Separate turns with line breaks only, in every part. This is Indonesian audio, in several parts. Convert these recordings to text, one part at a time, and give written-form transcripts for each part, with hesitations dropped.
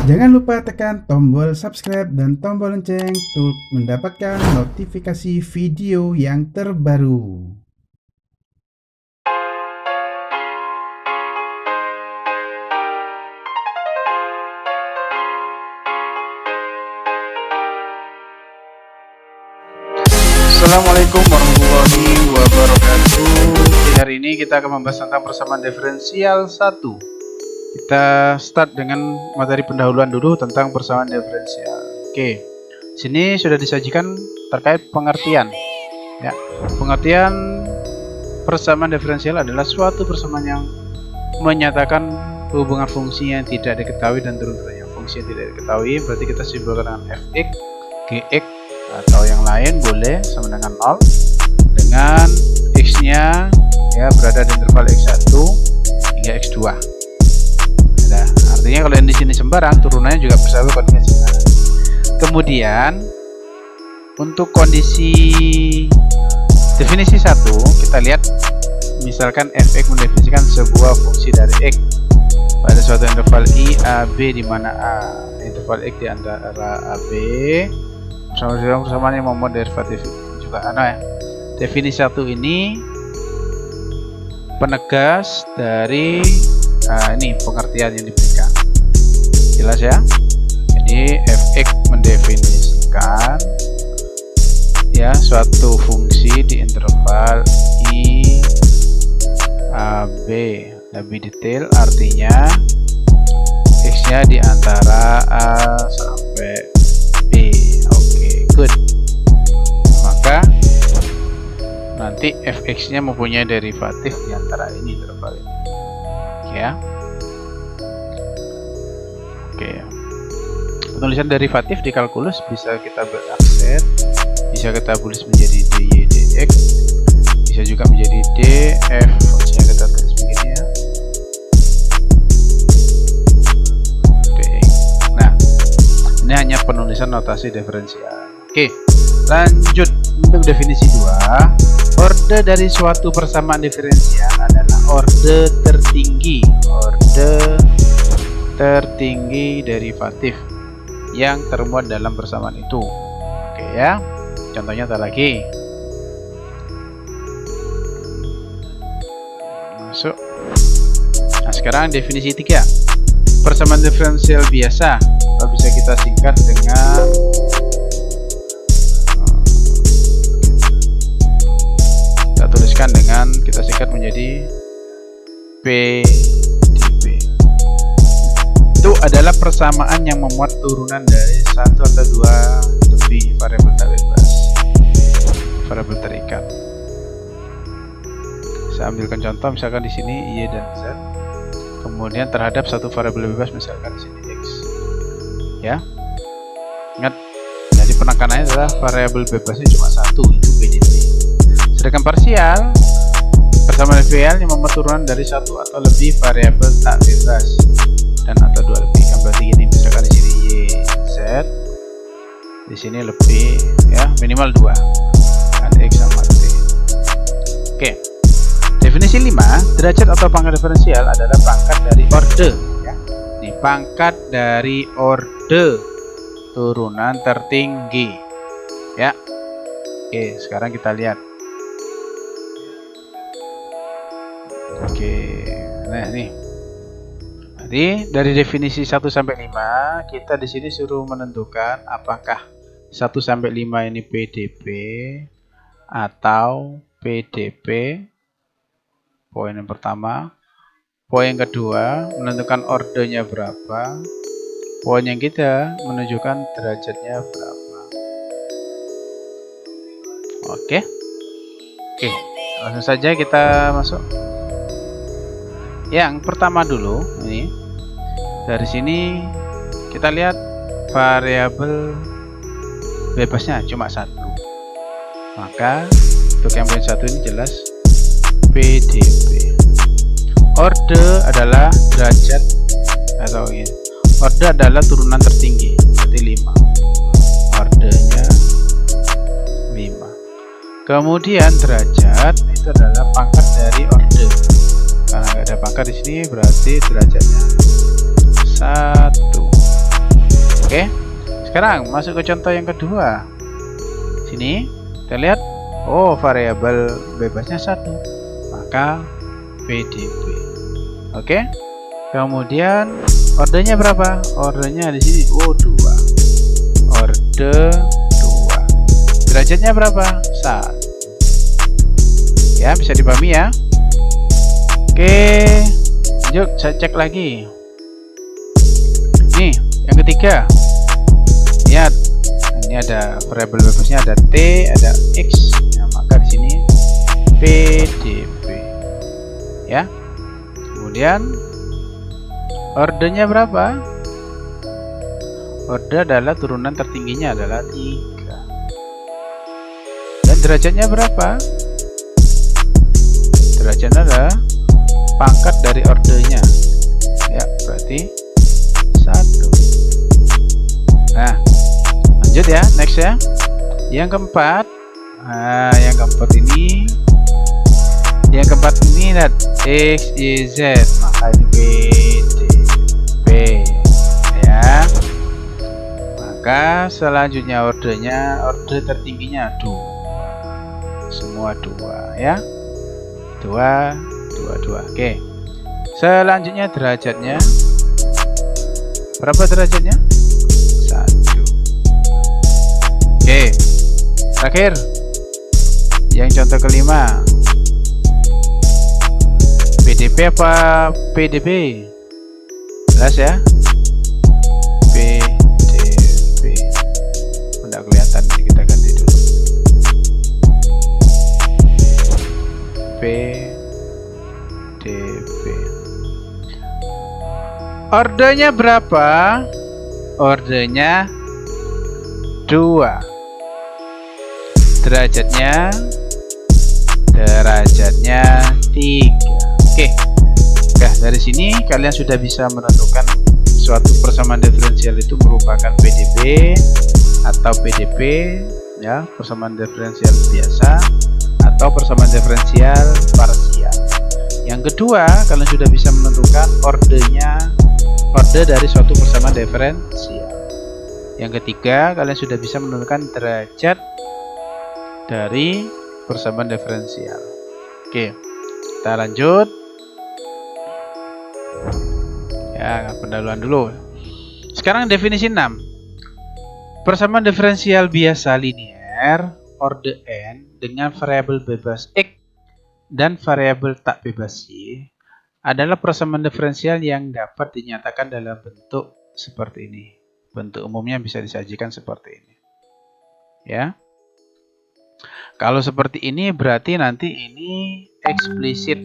Jangan lupa tekan tombol subscribe dan tombol lonceng untuk mendapatkan notifikasi video yang terbaru. Assalamualaikum warahmatullahi wabarakatuh. Di hari ini kita akan membahas tentang persamaan diferensial 1. Kita start dengan materi pendahuluan dulu tentang persamaan diferensial. Oke, sini sudah disajikan terkait pengertian. Ya, pengertian persamaan diferensial adalah suatu persamaan yang menyatakan hubungan fungsi yang tidak diketahui dan turun-turunnya. Fungsi yang tidak diketahui berarti kita simbolkan dengan fx, gx, atau yang lain boleh sama dengan 0, dengan x-nya ya berada di interval x1 hingga x2. Nah, artinya kalau yang di sini sembarang, turunannya juga bersahabat dengan sembarang. Kemudian untuk kondisi definisi 1, kita lihat misalkan fx mendefinisikan sebuah fungsi dari x pada suatu interval i a b, di mana a interval x di antara a b persamaan yang memuat derivatif juga ya. Definisi 1 ini penegas dari ini pengertian yang diberikan, jelas ya. Jadi fx mendefinisikan ya suatu fungsi di interval i a b. Lebih detail artinya x nya di antara a sampai b. Oke, good. Maka nanti fx nya mempunyai derivatif di antara ini interval ini ya. Oke, penulisan derivatif di kalkulus bisa kita beraksen, bisa kita tulis menjadi dy dx, bisa juga menjadi df, fungsinya kita tulis begini ya, dx. Nah, ini hanya penulisan notasi diferensial. Oke, lanjut untuk definisi 2. Orde dari suatu persamaan diferensial adalah orde tertinggi derivatif yang termuat dalam persamaan itu. Oke ya, contohnya tak lagi. Masuk. Nah, sekarang definisi 3. Persamaan diferensial biasa, atau bisa kita singkat dengan kita singkat menjadi PDB. Itu adalah persamaan yang memuat turunan dari satu atau dua lebih variabel tak bebas, variabel terikat. Saya ambilkan contoh, misalkan di sini y dan z, kemudian terhadap satu variabel bebas, misalkan di sini x. Ya, ingat, jadi penekanannya adalah variabel bebasnya cuma satu, itu PDB. Sedangkan parsial persamaan diferensial yang memuat turunan dari satu atau lebih variabel tak bebas dan atau dua lebih. Kan berarti gini, misalkan di sini y, z, di sini lebih ya, minimal 2 kan, x sama t. Oke, definisi 5. Derajat atau pangkat diferensial adalah pangkat dari orde ya. Ini pangkat dari orde turunan tertinggi ya. Oke, sekarang kita lihat. Oke, nah nih. Jadi dari definisi 1 sampai 5, kita di sini suruh menentukan apakah 1 sampai 5 ini PDB atau PDP. Poin yang pertama. Poin yang kedua, menentukan ordenya berapa. Poin yang ketiga, menunjukkan derajatnya berapa. Oke. Oke, langsung saja kita masuk. Yang pertama dulu, ini dari sini kita lihat variabel bebasnya cuma 1, maka untuk yang poin 1 ini jelas PDB. Orde adalah derajat, atau ini orde adalah turunan tertinggi, berarti 5, ordenya 5. Kemudian derajat itu adalah pangkat dari orde. Karena nggak ada pangkat di sini, berarti derajatnya 1. Oke. Sekarang masuk ke contoh yang kedua. Sini kita lihat, oh variabel bebasnya 1, maka PDB. Oke. Kemudian ordernya berapa? Ordernya di sini 2. Order 2. Derajatnya berapa? 1. Ya, bisa dipahami ya. Oke. Yuk saya cek lagi. Nih, yang ketiga. Lihat. Ini ada variabel bebasnya, ada T, ada X. Nah, maka di sini PDB. Ya. Kemudian ordernya berapa? Order adalah turunan tertingginya adalah 3. Dan derajatnya berapa? Derajatnya adalah pangkat dari ordernya. Ya, berarti 1. Nah, lanjut ya, next ya. Yang keempat. Nah, yang keempat ini lihat X, Y, Z, maka ini PDB ya. Maka selanjutnya order tertingginya 2. Semua 2 ya. 2. Oke. Selanjutnya derajatnya. Berapa derajatnya? 1. Oke. Terakhir. Yang contoh kelima. PDB apa PDB? Jelas ya? PDB. Tidak kelihatan, kita ganti dulu. PDB. Ordernya berapa? Ordernya 2. Derajatnya 3. Oke. Nah, dari sini kalian sudah bisa menentukan suatu persamaan diferensial itu merupakan PDB atau PDP ya, persamaan diferensial biasa atau persamaan diferensial parsial. Yang kedua, kalian sudah bisa menentukan order dari suatu persamaan diferensial. Yang ketiga, kalian sudah bisa menentukan derajat dari persamaan diferensial. Oke, kita lanjut. Ya, pendahuluan dulu. Sekarang definisi 6. Persamaan diferensial biasa linear order n dengan variabel bebas x dan variabel tak bebas y adalah persamaan diferensial yang dapat dinyatakan dalam bentuk seperti ini. Bentuk umumnya bisa disajikan seperti ini. Ya. Kalau seperti ini berarti nanti ini eksplisit.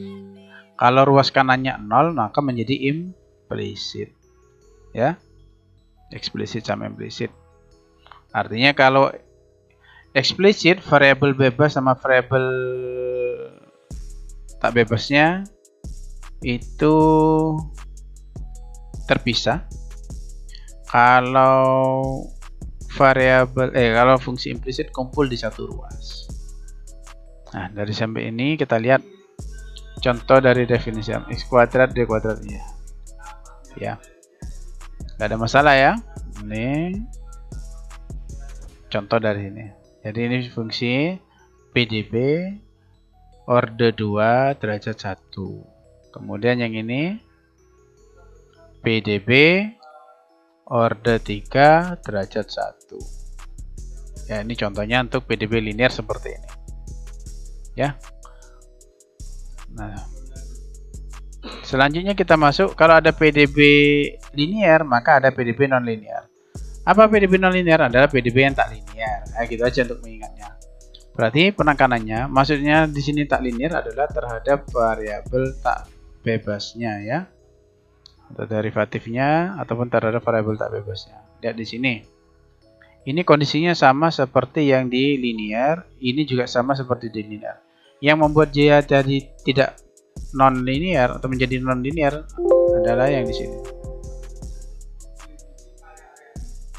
Kalau ruas kanannya 0 maka menjadi implisit. Ya. Eksplisit sama implisit. Artinya kalau eksplisit variabel bebas sama variabel tak bebasnya itu terpisah. Kalau kalau fungsi implisit kumpul di satu ruas. Nah, dari sampai ini kita lihat contoh dari definisi x kuadrat d kuadrat ya. Gak ada masalah ya. Ini contoh dari ini. Jadi ini fungsi PDB order 2 derajat 1. Kemudian yang ini PDB order 3 derajat 1. Ya, ini contohnya untuk PDB linear seperti ini. Ya. Nah, selanjutnya kita masuk, kalau ada PDB linear maka ada PDB non linear. Apa PDB non linear? Adalah PDB yang tak linear. Nah, gitu aja untuk mengingatnya. Berarti penekanannya, maksudnya di sini tak linear adalah terhadap variabel tak bebasnya ya, atau derivatifnya, ataupun terhadap variabel tak bebasnya. Lihat di sini. Ini kondisinya sama seperti yang di linear, ini juga sama seperti di linear. Yang membuat dia jadi tidak non linear atau menjadi non linear adalah yang di sini.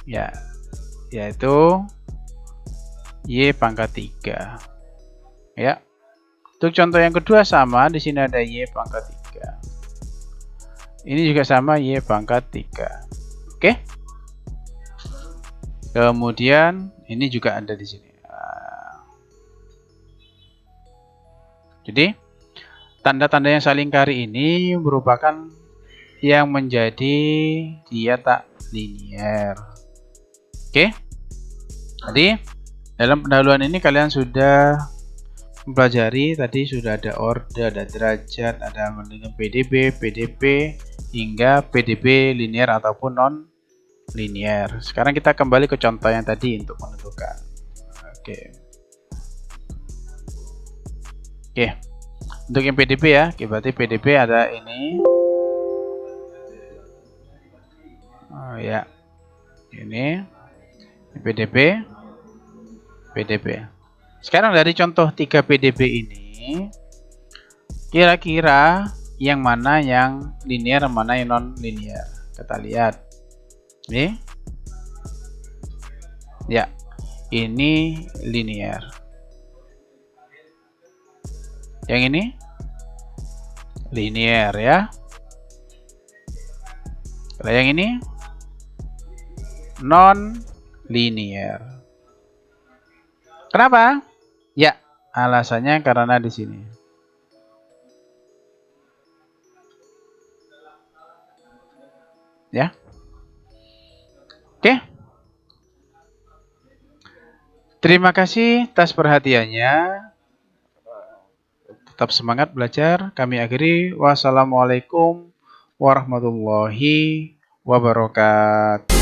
Ya, yaitu y pangkat 3. Ya. Untuk contoh yang kedua sama, di sini ada y pangkat 3. Ini juga sama y pangkat 3. Oke. Kemudian ini juga ada di sini. Jadi tanda-tanda yang saling kari ini merupakan yang menjadi dia tak linier. Oke. Jadi dalam pendahuluan ini kalian sudah mempelajari, tadi sudah ada orde, ada derajat, ada dengan PDB, PDP, hingga PDB linear ataupun non linear. Sekarang kita kembali ke contoh yang tadi untuk menentukan. Oke. Untuk yang PDB ya, berarti PDB ada ini. Oh ya, ini PDB, PDB. Sekarang dari contoh 3 PDB ini, kira-kira yang mana yang linear, mana yang non linear? Kita lihat. Ini, ya, ini linear. Yang ini linear ya. Kalau yang ini non linear. Kenapa? Ya, alasannya karena di sini. Ya. Oke. Terima kasih atas perhatiannya. Tetap semangat belajar. Kami akhiri. Wassalamualaikum warahmatullahi wabarakatuh.